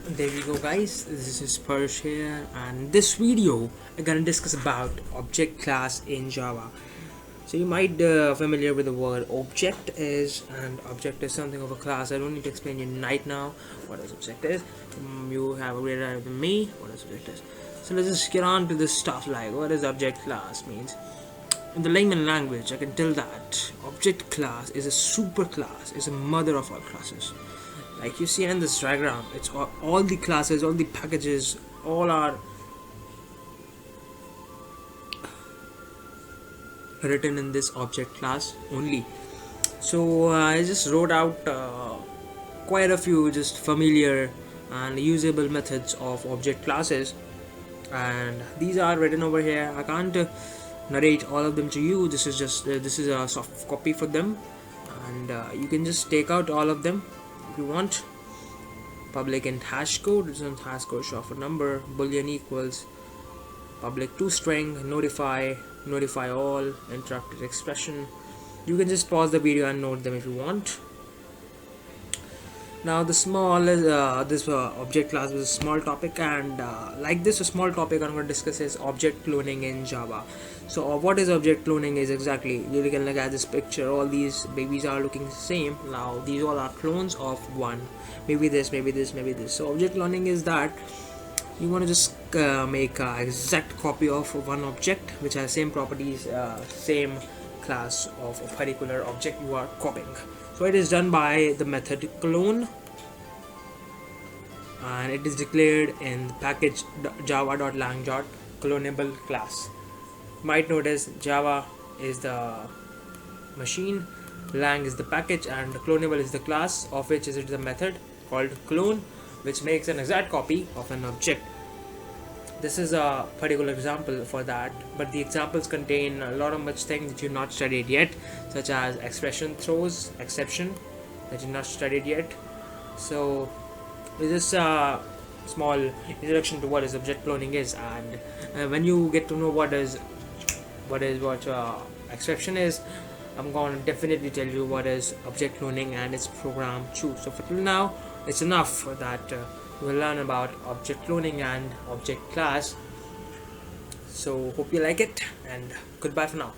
There we go, guys. This is Persh here, and in this video I'm gonna discuss about object class in Java. So you might familiar with the word object is, and object is something of a class. I don't need to explain you right now what an object is. You have a greater idea than me what an object is. So let's just get on to this stuff, like what is object class means. In the layman language, I can tell that object class is a super class, is a mother of all classes. Like you see in this diagram, it's all the classes, all the packages, all are written in this object class only. So I just wrote out quite a few just familiar and usable methods of object classes, and these are written over here. I can't narrate all of them to you. This is just this is a soft copy for them, and you can just take out all of them if you want. Public int hash code, returns hash code show of a number, boolean equals, public toString, notify all, interrupted expression. You can just pause the video and note them if you want. Now the small this object class is a small topic, and like this a small topic I'm going to discuss is object cloning in Java. So what is object cloning is exactly, you can look at this picture, all these babies are looking the same. Now these all are clones of one, maybe this, maybe this, maybe this. So object cloning is that you want to just make an exact copy of one object which has same properties, same class of a particular object you are copying. So it is done by the method clone, and it is declared in the package java.lang.clonable class. Might notice Java is the machine, lang is the package, and clonable is the class, of which is it the method called clone, which makes an exact copy of an object. This is a particular example for that, but the examples contain a lot of much things that you've not studied yet, such as expression throws, exception that you've not studied yet. So this is a small introduction to what is object cloning is, and when you get to know what exception is, I'm going to definitely tell you what is object cloning and its program too. So for till now, it's enough that we'll learn about object cloning and object class. So hope you like it, and goodbye for now.